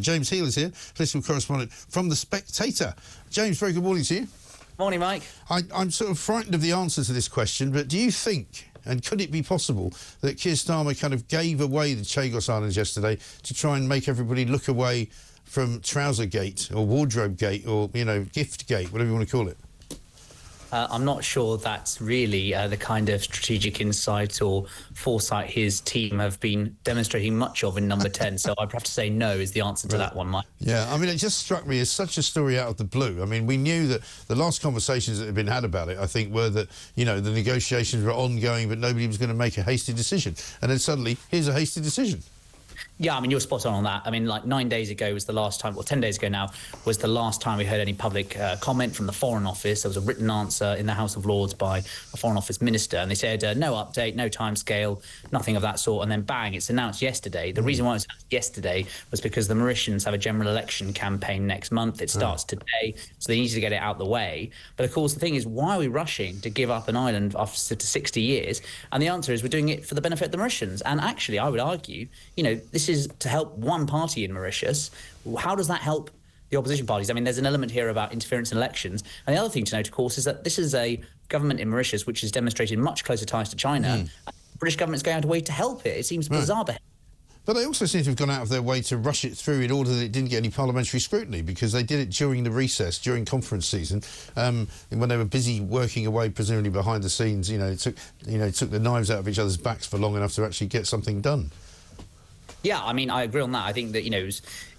James Heal is here, political correspondent from The Spectator. James, very good morning to you. Morning, Mike. I'm sort of frightened of the answer to this question, but do you think, and could it be possible, that Keir Starmer kind of gave away the Chagos Islands yesterday to try and make everybody look away from Trousergate or Wardrobegate or, you know, Giftgate, whatever you want to call it? I'm not sure that's really the kind of strategic insight or foresight his team have been demonstrating much of in number 10. So I'd have to say no is the answer to that one, Mike. Yeah, I mean, it just struck me as such a story out of the blue. I mean, we knew that the last conversations that had been had about it, I think, were that, you know, the negotiations were ongoing, but nobody was going to make a hasty decision. And then suddenly, here's a hasty decision. Yeah, I mean, you're spot on that. I mean, like 9 days ago was the last time, or 10 days ago now, was the last time we heard any public comment from the Foreign Office. There was a written answer in the House of Lords by a Foreign Office minister, and they said no update, no timescale, nothing of that sort. And then bang, it's announced yesterday. The reason why it was announced yesterday was because the Mauritians have a general election campaign next month. It starts today, so they need to get it out the way. But of course, the thing is, why are we rushing to give up an island after 60 years? And the answer is we're doing it for the benefit of the Mauritians. And actually, I would argue, you know, this is to help one party in Mauritius. How does that help the opposition parties? I mean, there's an element here about interference in elections. And the other thing to note, of course, is that this is a government in Mauritius which has demonstrated much closer ties to China. The British government's going out of the way to help it. It seems bizarre behaviour. But they also seem to have gone out of their way to rush it through in order that it didn't get any parliamentary scrutiny, because they did it during the recess, during conference season, when they were busy working away, presumably behind the scenes. You know, it took the knives out of each other's backs for long enough to actually get something done. Yeah, I mean, I agree on that. I think that, you know,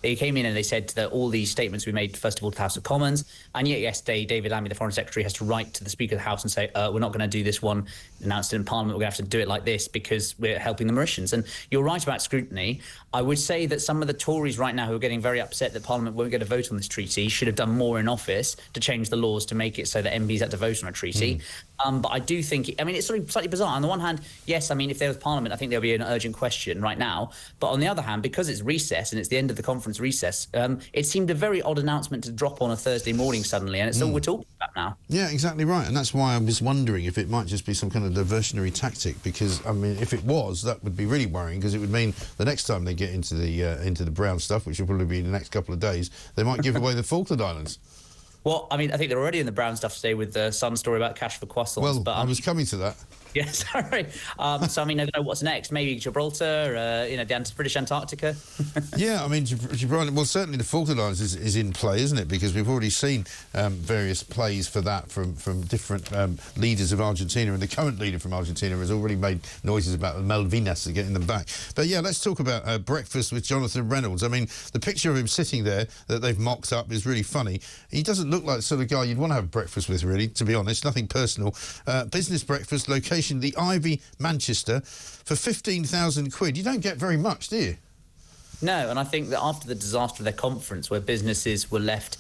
they came in and they said that all these statements we made, first of all, to the House of Commons, and yet yesterday, David Lammy, the Foreign Secretary, has to write to the Speaker of the House and say, we're not going to do this one announced in Parliament, we're going to have to do it like this because we're helping the Mauritians. And you're right about scrutiny. I would say that some of the Tories right now who are getting very upset that Parliament won't get a vote on this treaty should have done more in office to change the laws to make it so that MPs had to vote on a treaty. But I do think, I mean, it's sort of slightly bizarre. On the one hand, yes, I mean, if there was Parliament, I think there'll be an urgent question right now. But on the other hand, because it's recess and it's the end of the conference recess, it seemed a very odd announcement to drop on a Thursday morning suddenly, and it's all we're talking about now. Yeah, exactly right. And that's why I was wondering if it might just be some kind of diversionary tactic, because, I mean, if it was, that would be really worrying, because it would mean the next time they get into the brown stuff, which will probably be in the next couple of days, they might give away the Falkland Islands. Well, I mean, I think they're already in the brown stuff today with the Sun story about cash for croissants. Well, but, I was coming to that. Yeah, sorry. So, I mean, I don't know what's next. Maybe Gibraltar, you know, the British Antarctica. Yeah, I mean, Gibraltar, well, certainly the Falkland Islands is in play, isn't it? Because we've already seen various plays for that from different leaders of Argentina, and the current leader from Argentina has already made noises about the Malvinas and getting them back. But yeah, let's talk about breakfast with Jonathan Reynolds. I mean, the picture of him sitting there that they've mocked up is really funny. He doesn't look like the sort of guy you'd want to have breakfast with, really, to be honest. Nothing personal. Business breakfast, location the Ivy, Manchester, for 15,000 quid. You don't get very much, do you? No, and I think that after the disaster of their conference, where businesses were left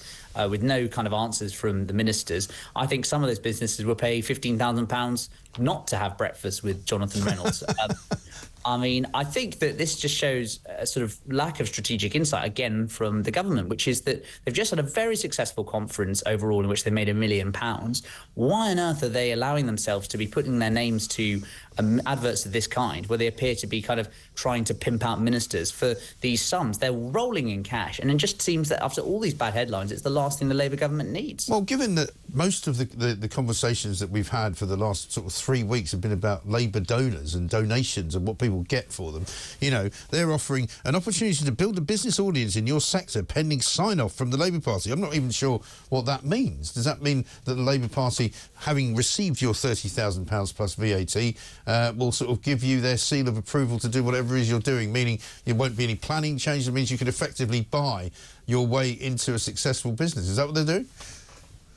with no kind of answers from the ministers, I think some of those businesses will pay £15,000 not to have breakfast with Jonathan Reynolds. I mean, I think that this just shows a sort of lack of strategic insight, again, from the government, which is that they've just had a very successful conference overall in which they made £1 million. Why on earth are they allowing themselves to be putting their names to adverts of this kind, where they appear to be kind of trying to pimp out ministers for these sums? They're rolling in cash, and it just seems that after all these bad headlines, it's the last thing the Labour government needs. Well, given that most of the conversations that we've had for the last sort of 3 weeks have been about Labour donors and donations and what people get for them, you know, they're offering an opportunity to build a business audience in your sector pending sign-off from the Labour Party. I'm not even sure what that means. Does that mean that the Labour Party, having received your £30,000 plus VAT, will sort of give you their seal of approval to do whatever it is you're doing, meaning there won't be any planning change? That means you can effectively buy your way into a successful business. Is that what they're doing?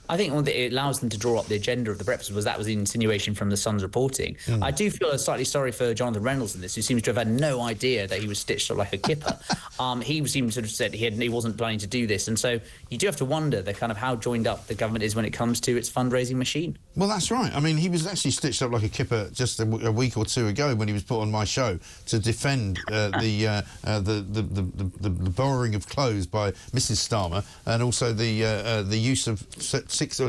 I think it allows them to draw up the agenda of the breakfast. That was the insinuation from the Sun's reporting. I do feel slightly sorry for Jonathan Reynolds in this, who seems to have had no idea that he was stitched up like a kipper. He seemed to have said he wasn't planning to do this, and so you do have to wonder the kind of how joined up the government is when it comes to its fundraising machine. Well, that's right. I mean, he was actually stitched up like a kipper just a week or two ago when he was put on my show to defend the borrowing of clothes by Mrs. Starmer, and also the use of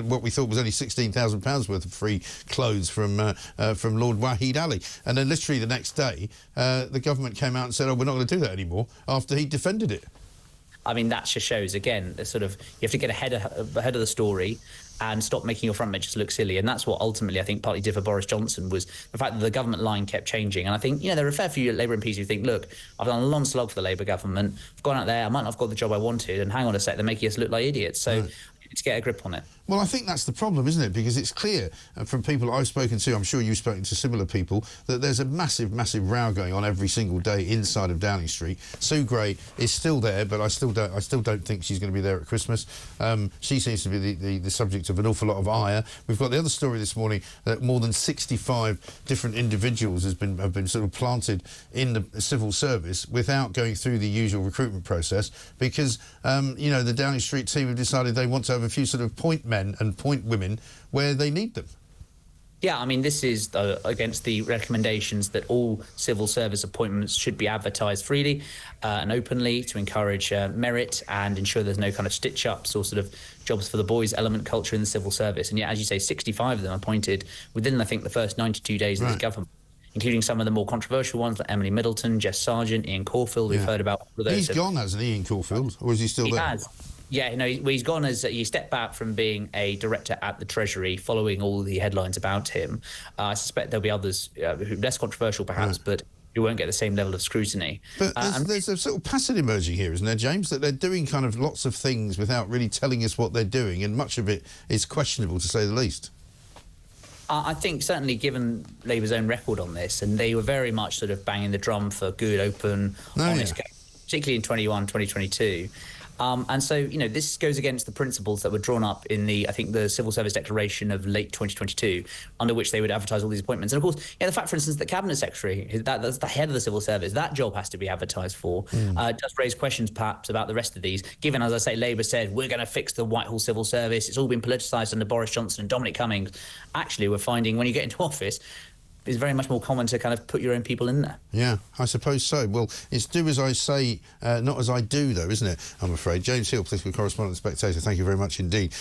what we thought was only £16,000 worth of free clothes from Lord Wahid Ali. And then literally the next day, the government came out and said, oh, we're not going to do that anymore, after he defended it. I mean, that just shows, again, the sort of, you have to get ahead of the story and stop making your front benches look silly. And that's what ultimately I think partly did for Boris Johnson, was the fact that the government line kept changing. And I think, there are a fair few Labour MPs who think, look, I've done a long slog for the Labour government, I've gone out there, I might not have got the job I wanted, and hang on a sec, they're making us look like idiots. So you need to get a grip on it. Well, I think that's the problem, isn't it? Because it's clear from people I've spoken to, I'm sure you've spoken to similar people, that there's a massive, massive row going on every single day inside of Downing Street. Sue Gray is still there, but I still don't think she's going to be there at Christmas. She seems to be the subject of an awful lot of ire. We've got the other story this morning that more than 65 different individuals have been sort of planted in the civil service without going through the usual recruitment process, because the Downing Street team have decided they want to have a few sort of point men and point women where they need them. Yeah, I mean, this is against the recommendations that all civil service appointments should be advertised freely and openly to encourage merit and ensure there's no kind of stitch-ups or sort of jobs for the boys element culture in the civil service. And yet, as you say, 65 of them appointed within, I think, the first 92 days of this government, including some of the more controversial ones like Emily Middleton, Jess Sargent, Ian Caulfield. We've heard about all of those. He's gone, hasn't he, Ian Caulfield? Or is he still there? He has. Yeah, he's gone as he stepped back from being a director at the Treasury following all the headlines about him. I suspect there'll be others who are less controversial perhaps, but who won't get the same level of scrutiny. But there's a sort of pattern emerging here, isn't there, James, that they're doing kind of lots of things without really telling us what they're doing, and much of it is questionable, to say the least. I think certainly given Labour's own record on this, and they were very much sort of banging the drum for good, open, honest, particularly in 2022. And so, this goes against the principles that were drawn up in the Civil Service Declaration of late 2022, under which they would advertise all these appointments. And of course, the fact, for instance, that Cabinet Secretary, that's the head of the Civil Service, that job has to be advertised for, does raise questions perhaps about the rest of these, given, as I say, Labour said, we're going to fix the Whitehall Civil Service. It's all been politicised under Boris Johnson and Dominic Cummings. Actually, we're finding when you get into office, it's very much more common to kind of put your own people in there. Yeah, I suppose so. Well, it's do as I say, not as I do, though, isn't it? I'm afraid. James Hill, political correspondent, Spectator, thank you very much indeed.